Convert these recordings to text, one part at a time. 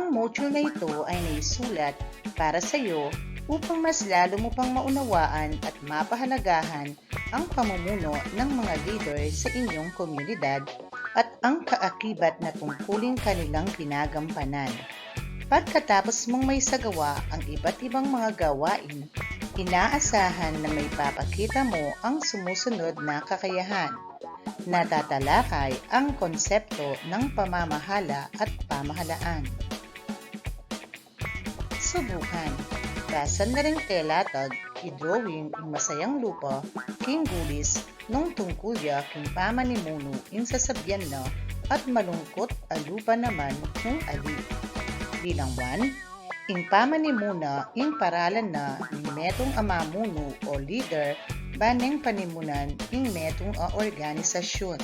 Ang module na ito ay naisulat para sa iyo upang mas lalo mo pang maunawaan at mapahalagahan ang pamumuno ng mga leader sa inyong komunidad at ang kaakibat na tungkulin kanilang ginagampanan. Pagkatapos mong may sagawa ang iba't ibang mga gawain, inaasahan na may papakita mo ang sumusunod na kakayahan. Natatalakay ang konsepto ng pamamahala at pamahalaan. Subukan. Basan na rin telatag, i-drawing ang masayang lupa, king gulis, nung tungkulya king pamanimuno in sasabyan na at malungkot alupa naman nung ali. Bilang 1, ing pamanimuna ing paralan na ing metong amamuno o leader baneng panimunan ing metong organisasyon.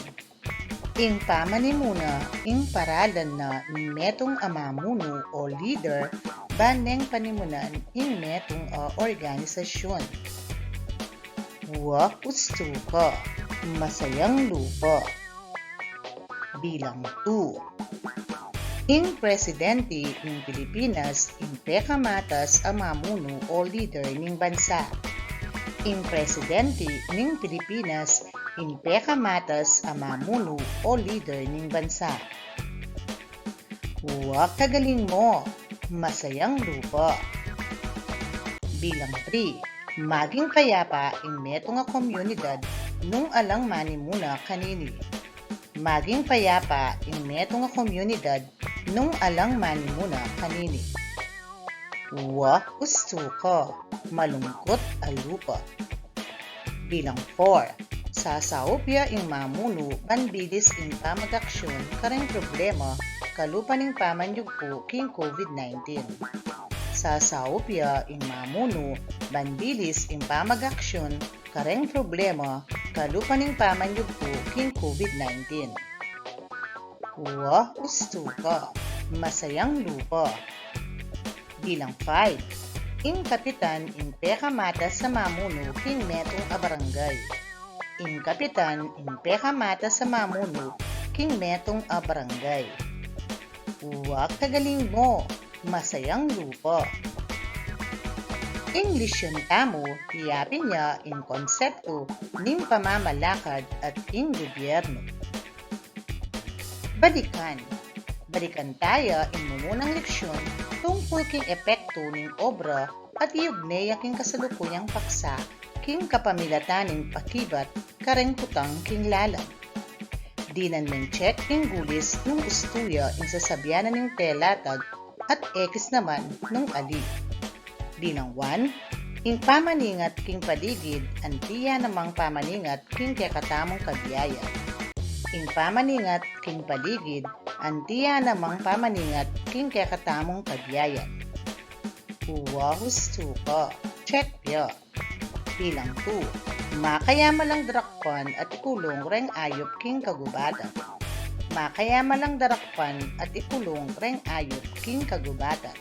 Ing pamanimuna ing paralan na ing metong amamuno o leader baneng panimunan ing metong organisasyon. Huwag gusto ka, masayang lupa. Bilang 2. Ing presidente ng Pilipinas ing pekamatas amamuno o leader ng bansa. Ing presidente ng Pilipinas ing pekamatas amamuno o leader ng bansa. Huwag kagaling mo, masayang lupa. Bilang 3. Maging payapa ing metong nga komunidad nung alang manimuna kanini. Maging payapa ing metong nga komunidad nung alang manimuna kanini. Huwag gusto ka, malungkot alupa. Bilang 4. Sasaupya ing mamuno banbilis ing pamag-aksyon kareng problema kalupa ning pamanyugpo king COVID-19. Sasaupya ing mamuno banbilis ing pamag-aksyon kareng problema kalupa ning pamanyugpo king COVID-19. Huwag gusto ka, masayang lupa. Bilang 5. Ing kapitan ing pekamata sa mamuno king metong abarangay. Ing kapitan ing pekamata sa mamuno king metong abarangay. Huwag kagaling mo, masayang lupa. Ing lisyon tamo, tiyapin niya ing konsepto ning pamamalakad at ing gobyerno. Balikan. Balikan tayo ing mumunang leksyon tungkol king epekto ning obra at iugnay king kasalukuyang paksa king kapamilatan ning pakibat kareng putang king lalang. Dinan meng check king gulis nung ustuya ing sasabyanan ning telatag at X naman nung ali. Bilang 1, ing pamaningat king paligid antiya namang pamaningat king kakatamong kabiyaya. Ing pamaningat king paligid antiya namang pamaningat king kakatamong kabiyayan. Huwag gusto ka, check ya. Bilang 2, makayama lang darakpan at ikulong reng ayop king kagubatan. Makayama lang darakpan at ikulong reng ayop king kagubatan.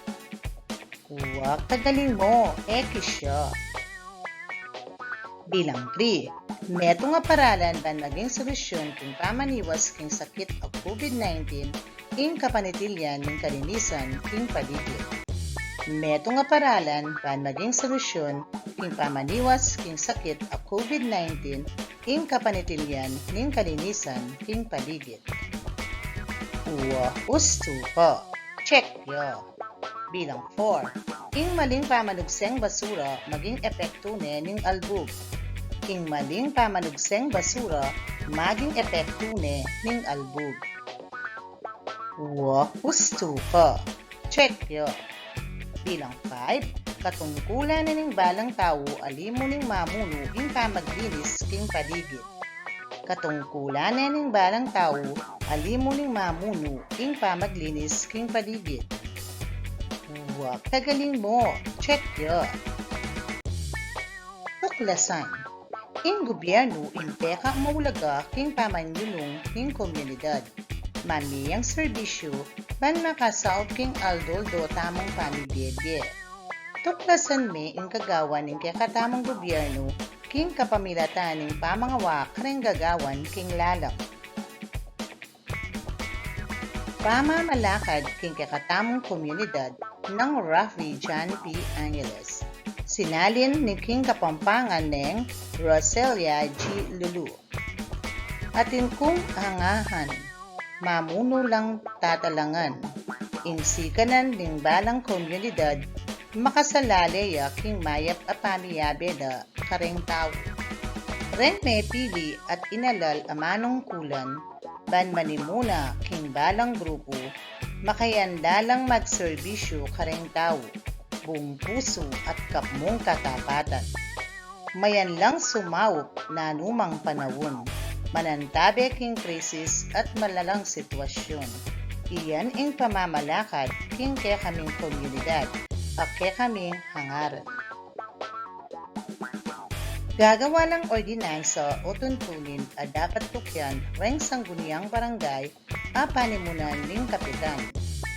Huwag kagaling mo, siya. Bilang 3, meto nga paralan ban naging solusyon kung pamaniwas king sakit o COVID-19 ing kapanitilyan ning kalinisan king paligid. Meto nga paralan ban naging solusyon king pamaniwas king sakit o COVID-19 ing kapanitilyan ning kalinisan king paligid. Gusto ka, check ya. Bilang 4, ing maling pamanugseng basura maging epekto ning albog. Ing maling pamanugseng basura maging epekto ning albog. Gusto ka, check ya. Bilang 5, katungkulan ning balang tao alimo ning mamuno ing pamaglinis king paligid. Katungkulan ning balang tao alimo ning mamuno ing pamaglinis king paligid. Huwag kagaling mo, check ya. Tuklasan. Ing gobyerno impeka maulaga king pamanyunong king komunidad. Mamiyang serbisyo ban makasaot king aldoldo tamang pamibiyebye. Tuklasan me ing kagawan ning kakatamang gobyerno king kapamilatan ning pamangawa kareng gagawan king lalang. Pamamalakad king kakatamong komunidad ng Rafi John P. Angeles. Sinalin ni king kapampangan ng Roselia G. Lulu. Atin kung hangahan, mamuno lang tatalangan, insikanan ng balang komunidad, makasalaleya king mayap apamiyabe na kareng tao. Ren may pili at inalal amanong kulan, ban manimuna king balang grupo, makayandalang magserbisyo kareng tao, buong puso at kapmong katapatan. Mayan lang sumawop na anumang panahon, manantabe king krisis at malalang sitwasyon. Iyan ang pamamalakad king kaya kaming komunidad at kaya kaming hangaran. Gagawa lang ordinansa o tuntunin at dapat tukyan reng sangguniang barangay a panimunan ning kapitan.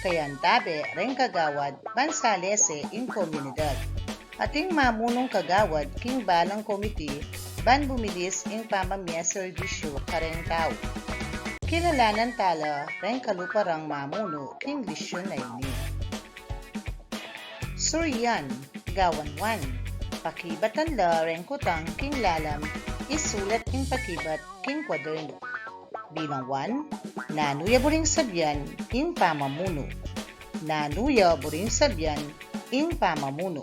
Kayan tabi reng kagawad bansalese in komunidad. Ating mamunong kagawad king balang komite ban bumilis ing pamamya serbisyo kareng tao. Kilalanan tala reng kaluparang mamuno king lisyon na ini. Suryan, gawan 1. Pakibatan la reng kutang king lalam isulat king pakibat king kwaderno. Bilang 1, nanuya buring sabyan ing pamamuno. Nanuya buring sabyan ing pamamuno.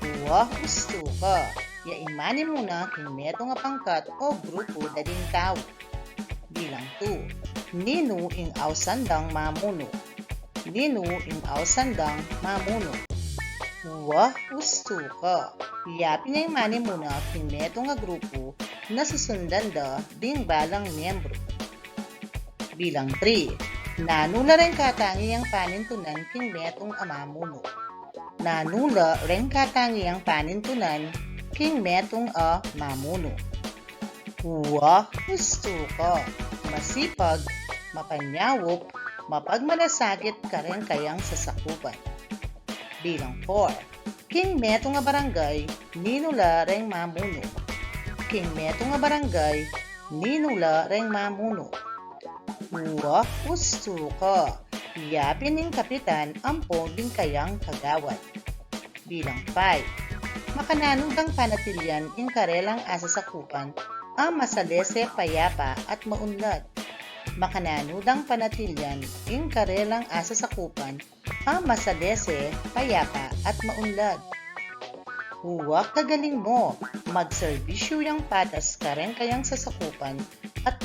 Uwah gusto ka, ya imani muna king meto nga pangkat o grupo dading tao. Bilang 2, nino ing awsandang mamuno. Nino ing awsandang mamuno. Uwah gusto ka, yapin niya imani muna king meto nga grupo na susundan da ding balang miyembro. Bilang 3, nanula rin katangi ang panintunan king metong amamuno. Nanula rin katangi ang panintunan king metong a mamuno. Uwah gusto ka, masipag, mapanyawop, mapagmalasakit ka rin kayang sasakupan. Bilang 4, king meto nga barangay, ninula reng mamuno. King meto nga barangay, ninula reng mamuno. Uwah gusto ka, yapin ning kapitan ampon din kayang kagawad. Bilang 5, makananudang panatilian ing karelang asasakupan ang masalese payapa at maunlad. Makananudang panatilian ing karelang asasakupan ang masalese, payapa at maunlad. Huwag kagaling mo, magserbisyo yung patas ka rin kayang sasakupan at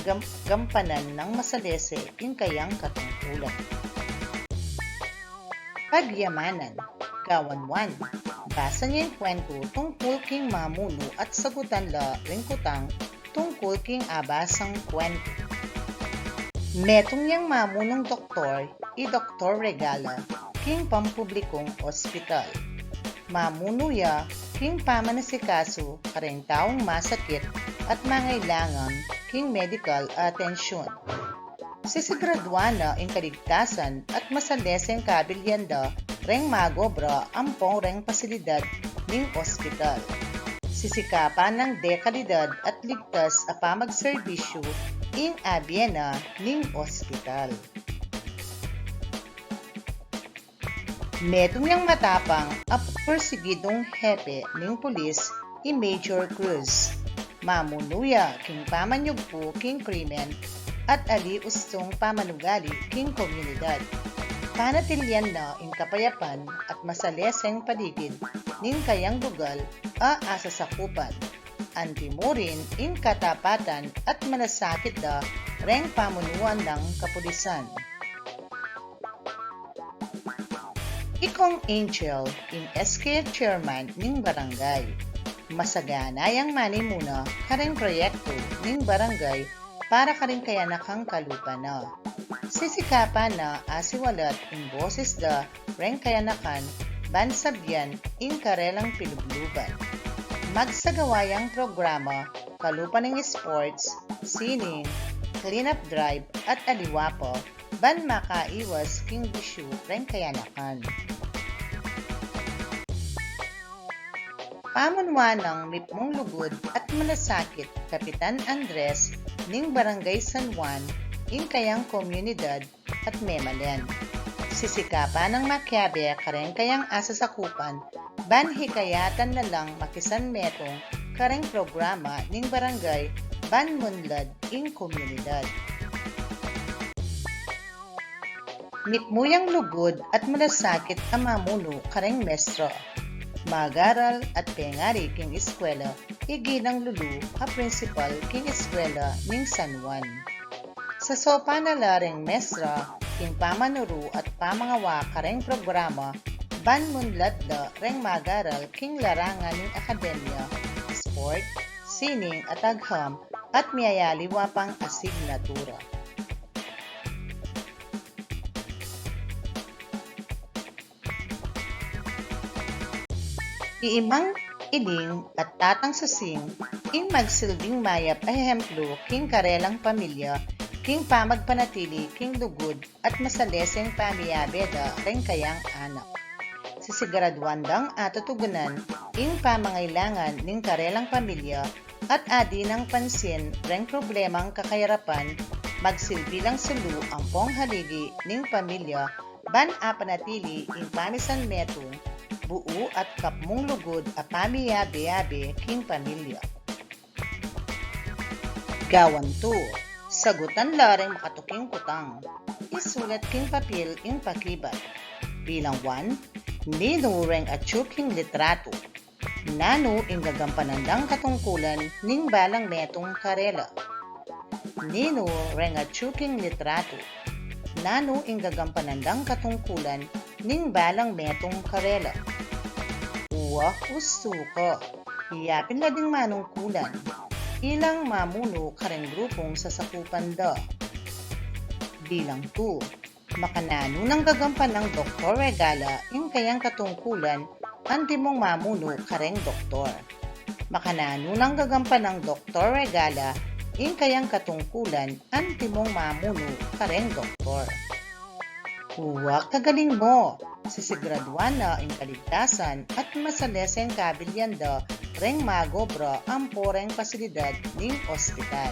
gampanan ng masalese ing kayang katungkulan. Pagyamanan, gawan 1. Basa niya yung kwento tungkol king mamuno at sagutan la ringkutang tungkol king abasang kwento. Metong yang mamunong doktor, i-Doktor Regala, king pampublikong ospital. Mamunuya, king pamanasikaso, kareng taong masakit at mangailangan, king medical atensyon. Sisigraduana ing kaligtasan at masaleseng kabilyanda, reng magobra ampong reng pasilidad ning ospital. Sisikapan ng dekalidad at ligtas a pamagserbisyo ing abyena ning ospital. Metong yang matapang at persigidong hepe ning pulis i Major Cruz. Mamunuya king pamanyugpo king krimen at ali ustong pamanugali king komunidad. Panatilyan na ing kapayapan at masaleseng paligid ning kayang dugal a asasakupan. Antimurin ing katapatan at manasakit da reng pamunuan ng kapulisan. Ikong Angel ing SK Chairman ning barangay. Masagana yang manimuna kareng proyekto ning barangay para karing kayanakang kalupa na. Sisikapan na asiwalat ing boses da reng kayanakan bansabyan ing karelang pilubluban. Magsagawayang programa, kalupa ng sports, sining, cleanup drive at aliwapo, ban makaiwas king bisyo reng kayanakan. Pamunwa ng Mipmong Lugod at Malasakit, Kapitan Andres, ning Barangay San Juan, ing kayang komunidad at memalen. Sisikapan ng makyabe kareng kayang asasakupan, ban hikayatan na lang makisan metong kareng programa ning barangay ban munlad ing komunidad. Mikmuyang lugod at malasakit ang mamuno kareng mestro. Magaral at pengari king eskwela, iginang lulu a principal king eskwela ning San Juan. Sa sopa na laring mestra, king pamanuru at pamangawa kareng programa, ban munlad da reng magaral king larangan ning akademya, sport, sining at agham at miyayaliwa pang asignatura. Iimang iling at tatang susing, king magsilbing mayap ahemplo king karelang pamilya, king pamagpanatili king lugod at masaleseng pamiyabeda reng kayang anak. Sisigaraduandang atutugunan ing pamangailangan ning karelang pamilya at adi ng pansin reng problemang kakayarapan, magsilbilang sulu ang pong haligi ning pamilya ban apanatili ing pamisan metong buo at kapmong lugod a pamiyabe-yabe king pamilya. Gawan 2. Sagutan lareng makatuking kutang. Isulat king papel ing pakibat. Bilang 1. Nino reng atsyuk king litrato. Nano ing gagampanandang katungkulan ning balang metong karela. Nino reng atsyuk king litrato. Nano ing gagampanandang katungkulan ning balang metong karela. Uwa usuko, iyapin na ding manungkulan, ilang mamuno kareng grupong sasakupan da. Bilang 2, makanano ng gagampan ng Dr. Regala ing kayang katungkulan, anti mong mamuno kareng doktor. Makanano ng gagampan ng Dr. Regala ing kayang katungkulan, anti mong mamuno kareng doktor. Huwag kagaling mo, sisiguraduan na ang kaligtasan at masaleseng kabilyanda reng magobra ang poreng pasilidad ning ospital.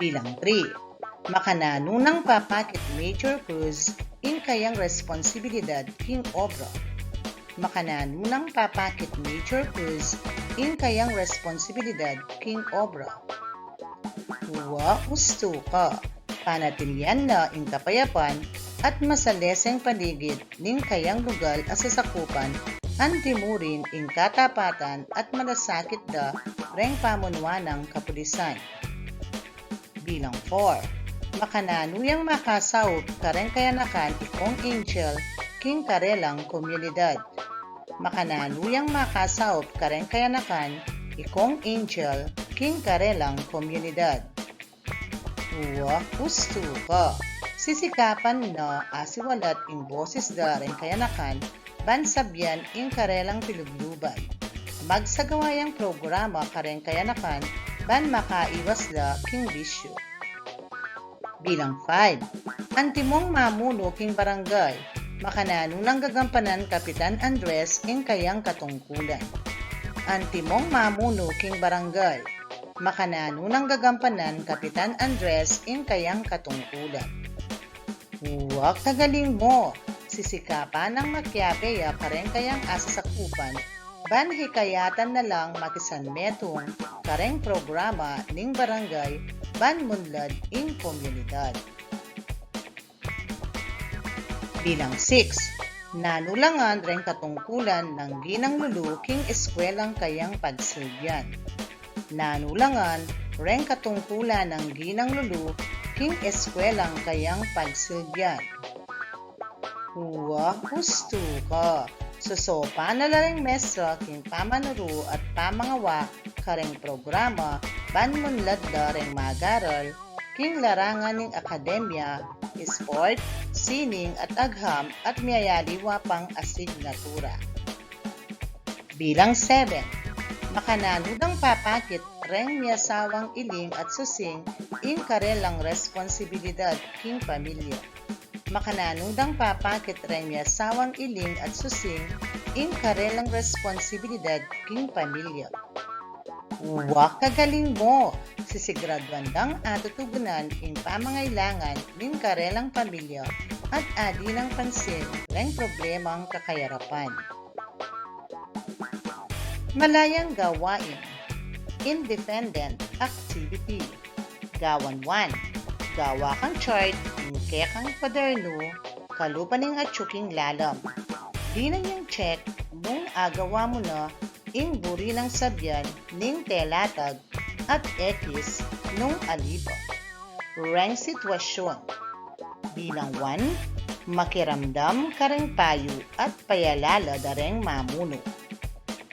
Bilang 3, makanano ng papakit Major Cruz ing kayang responsibilidad king obra. Makanano ng papakit Major Cruz ing kayang responsibilidad king obra. Huwa usto ka, panatilian na ing kapayapan at masaleseng paligid ning kayang lugal asasakupan, antimurin ing katapatan at malasakit da reng pamunwanang kapulisan. Bilang 4, makananuyang makasawop kareng kayanakan ikong angel king karelang komunidad. Makananuyang makasawop kareng kayanakan ikong angel king karelang komunidad. Huwa gusto ka, sisikapan na asiwalat ing boses da rin kayanakan, bansabyan ing karelang pilugluban. Magsagawayang programa kareng kayanakan, ban makaiwas da king bisyo. Bilang 5, antimong mamuno king barangay, makanano ng gagampanan Kapitan Andres ing kayang katungkulan. Antimong mamuno king barangay, makanano ng gagampanan Kapitan Andres ing kayang katungkulan. Huwag kagaling mo, sisikapan ng makyabeya kareng kayang asasakupan, ban hikayatan na lang makisan metong kareng programa ning barangay ban munlad ing komunidad. Bilang 6, nanulangan reng katungkulan ng ginang lulu king eskwelang kayang pagsilbian. Nanulangan reng katungkulan ng ginang lulu king eskwelang kayang pagsilbian. Huwa gusto ka, susopa na lareng mestra king pamanuru at pamangawa kareng programa ban munlad da reng magaral king larangan ning akademya, sport, sining at agham at miyayaliwa pang asignatura. Bilang 7, makananudang papakit reng miyasawang iling at susing ing karelang responsibilidad king pamilya. Makananudang papakit reng miyasawang iling at susing ing karelang responsibilidad king pamilya. Uwa kagaling mo! Sisiguraduandang atutugunan in pamangailangan ning karelang pamilya at adi ng pansin reng problemang kakayarapan. Malayang gawain. Independent activity. Gawan 1. Gawa kang chart in kekang kwaderno kalupaning at tsuking lalam. Di na niyang check nung agawa mo na ing buri ng sabyan ning telatag at X nung alipa. Reng sitwasyon. Bilang 1, makiramdam kareng payo at payalala dareng mamuno.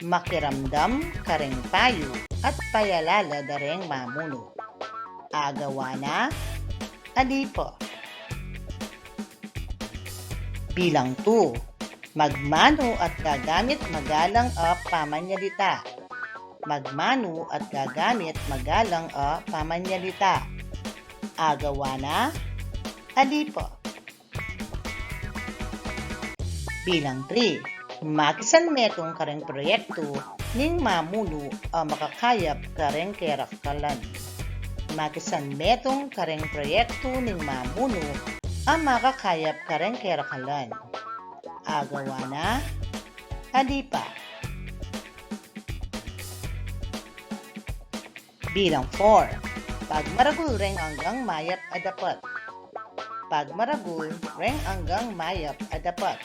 Makiramdam kareng payo at payalala dareng mamuno. Agawa na, alipa. Bilang 2, magmano at gagamit magalang a pamanyalita. Magmano at gagamit magalang a pamanyalita. Agawa na, alipa. Bilang 3, makisanmetong kareng proyekto ning mamuno a makakayap kareng kerakalan. Makisanmetong kareng proyekto ning mamuno a makakayap kareng kerakalan. Agawa na, alipa. Bilang 4, pagmaragul reng hanggang mayap adapat. Pagmaragul reng hanggang mayap adapat.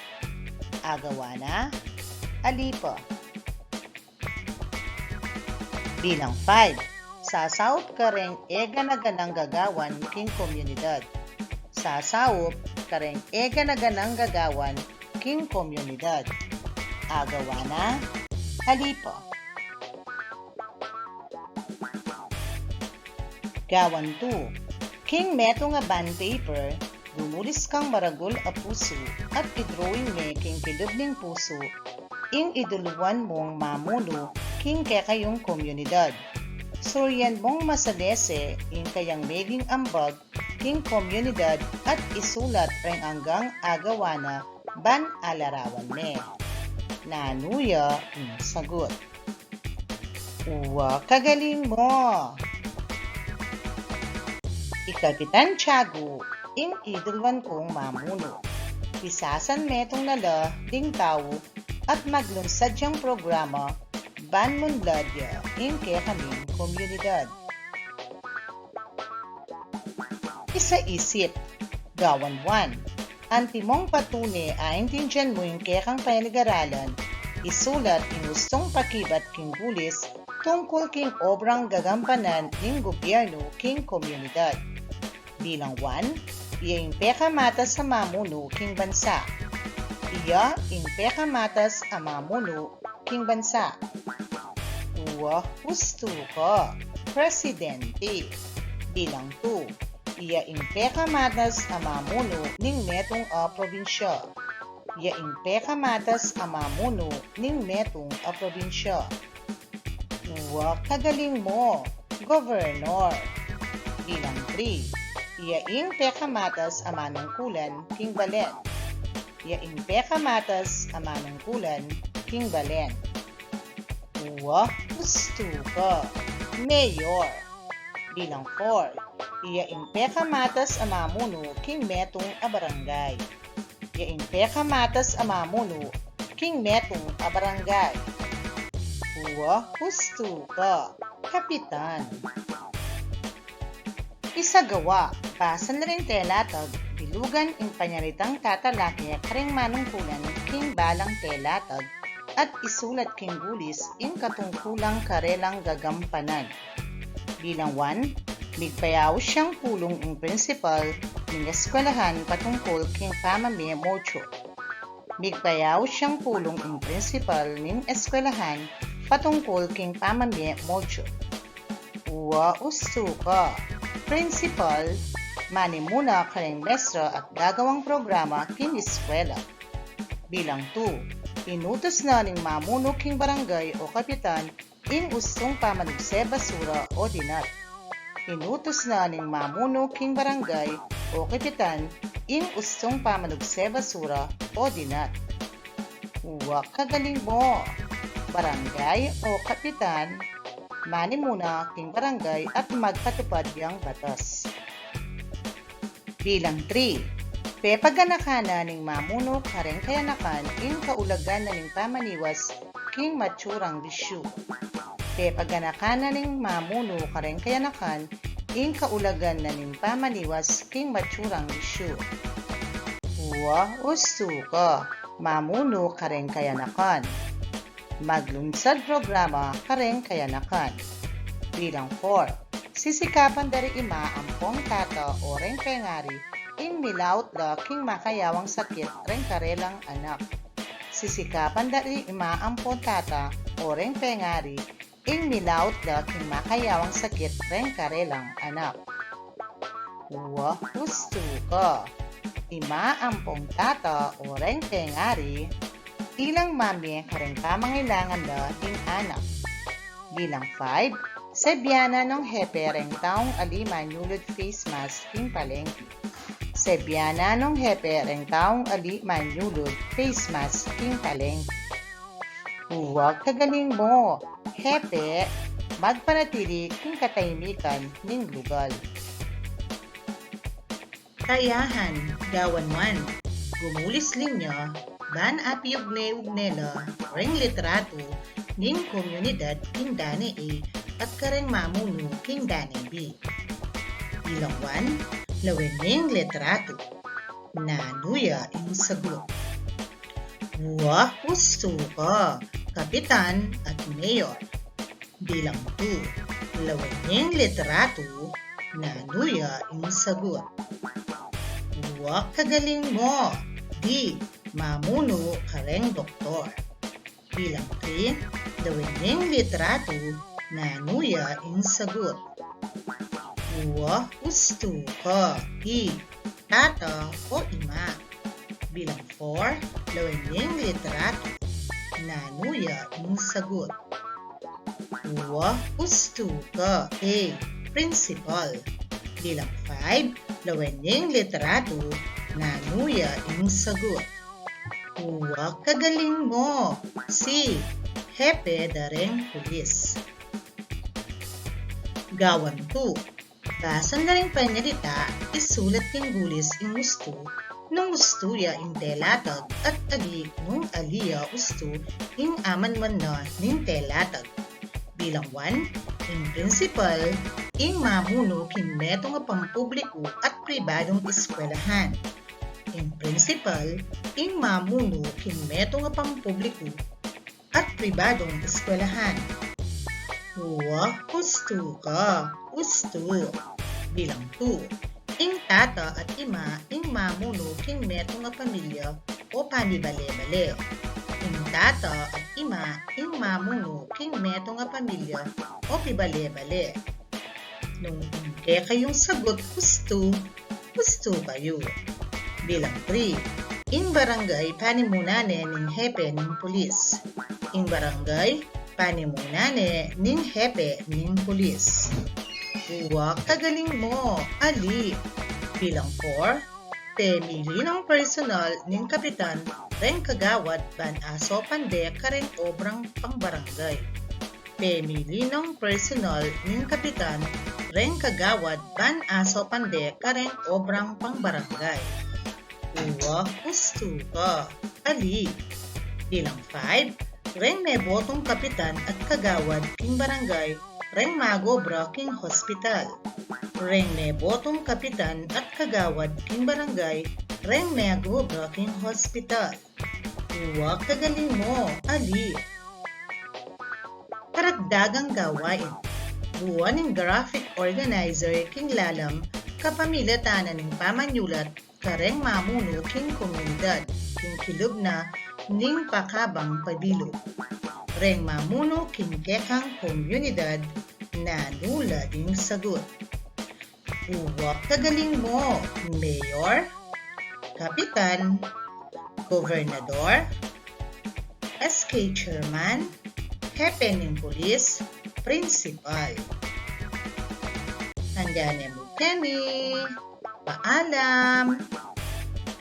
Agawa na, alipa. Bilang 5, sasaup ka reng ega-naganang gagawan king komunidad. Sasaup ka reng ega-naganang gagawan king komunidad. Agawa na, alipa. Gawan 2, king meto nga band paper, gumulis kang maragul a puso at idrawing me king kilub ning puso, ing iduluan mong mamuno king kayong komunidad. Suryan mong masalese ing kayang mailing ambag king komunidad at isulat reng hanggang agawa na ban alarawan me. Nanuya ang sagot. Uwa kagaling mo! Ikapitan Tiago, ing idulwan kong mamuno. Pisasan metong nala ding tao at maglunsad siyang programa ban mundladya ing kaya kaming komunidad. Isa-isip. Gawan 1. Antimong patune aintindyan mo yung kaya kang panigaralan, isulat inustong pakibat king bulis tungkol king obrang gagampanan ng gobyerno king komunidad. Bilang 1, iya ing pekamatas sa mamuno king bansa. Iya ing pekamatas a mamuno king bansa. Uwa husto ka, presidente. Bilang 2, iya ing pekamatas a mamuno ning metong a probinsya. Iya ing pekamatas a mamuno ning metong a probinsya. Uwa kagaling mo, gobernador. Bilang 3, iya ing pekamatas a manungkulan king balen. Iya ing pekamatas a manungkulan king balen. Uwa gusto ka, mayor. Bilang 4, iya ing pekamatas a mamuno king metong a barangay. Iya ing pekamatas a mamuno king metong a barangay. Uwa gusto ka, kapitan. Isagawa, basan na rin telatag, bilugan ing panyaritang tatalaki kareng manungkulan king balang telatag at isulat king gulis ing katungkulang karelang gagampanan. Bilang 1, migpayaw siyang pulong ing principal ning eskwelahan patungkol king pamami mocho. Migpayaw siyang pulong ing principal ning eskwelahan patungkol king pamami mocho. Uwa usuka, principal, manimuna kareng mestra at gagawang programa king eskwela. Bilang 2, inutos na ning mamuno king barangay o kapitan ing ustong pamanugse basura o dinat. Inutos na ning mamuno king barangay o kapitan ing ustong pamanugse basura o dinat. Uwa kagaling mo, barangay o kapitan, manimuna king barangay at magpatupad yang batas. Bilang 3. Pepaganakan ning mamuno kareng kayanakan ing kaulagan na ning pamaniwas king matsurang bisyu. Pepaganakan ning mamuno kareng kayanakan ing kaulagan na ning pamaniwas king matsurang bisyu. Usto ka, mamuno kareng kayanakan. Maglunsad programa kareng kayanakan. Bilang 4. Sisikapan dari ima ampong tata o reng pengari ing milaut da king makayawang sakit reng karelang anak. Sisikapan dari ima ampong tata o reng pengari ing milaut da king makayawang sakit reng karelang anak. Gusto ka. Ima ampong tata o reng pengari ilang mami kareng pamangailangan da ing anak. Bilang 5. Sebyana ng hepe reng taong alima nyulod face mask king palengke. Sebyana ng hepe reng taong alima nyulod face mask king palengke. Huwag kagaling mo, hepe, magpanatili king katahimikan ning lugal. Kayahan, gawan 1. Gumulis linya, ban api ugne-ugnela, reng litrato, ning komunidad king dani A at kareng mamuno king dani B. Bilang 1. Lawin ning litrato, nanuya ing sagot. Gusto ka, kapitan at mayor. Bilang 2. Lawin ning litrato, nanuya ing sagot. Kagaling mo, D. Mamuno kareng doktor. Bilang 3. Lawin ning litrato, nanuya ing sagot. Gusto ka, E. Tata o ima. Bilang 4. Lawin ning litrato, nanuya ing sagot. Gusto ka, A. Principal. Bilang 5. Lawin ning litrato, nanuya ing sagot. Kagaling mo, C. Hepe dareng pulis. Gawan 2. Basan na ring panyalita, isulat king gulis ing gusto, nung gusto ya ing telatag at ali nung aliya gusto ing aman man na ning telatag. Bilang 1. Ing principal, ing mamuno king meto nga pampubliko at pribadong eskwelahan. Ing principal, ing mamuno king meto nga pampubliko at pribadong eskwelahan. Gusto ka, gusto. Bilang 2. Ing tata at ima, ing mamuno king meto nga pamilya o panibale-bale. Ing tata at ima, ing mamuno king meto nga pamilya o pibale-bale. Nung hindi kayong sagot gusto kayo. Bilang 3. Ing barangay panimunane ning hepe ning pulis. Ing barangay panimunane ning hepe ning pulis. Kagaling mo, Ali. Bilang 4. Pemili ng personal ning kapitan reng kagawad ban aso pande kareng obrang pangbarangay. Pemili ng personal ning kapitan reng kagawad ban aso pande kareng obrang pangbarangay. Gusto ka, Ali. Bilang 5. Reng may botong kapitan at kagawad king barangay reng magobra king hospital. Reng may botong kapitan at kagawad king barangay reng magobra king hospital. Kagaling mo, Ali. Karagdagang gawain. Buwan ng graphic organizer king lalam kapamilatanan ng pamanyulat kareng mamuno king komunidad king kilub na ning pakabang pabilog. Reng mamuno king kekang komunidad na nula ding sagot. Kagaling mo, mayor, kapitan, gobernador, SK chairman, hepe ng pulis, principal. Handa na mo kami. Paalam!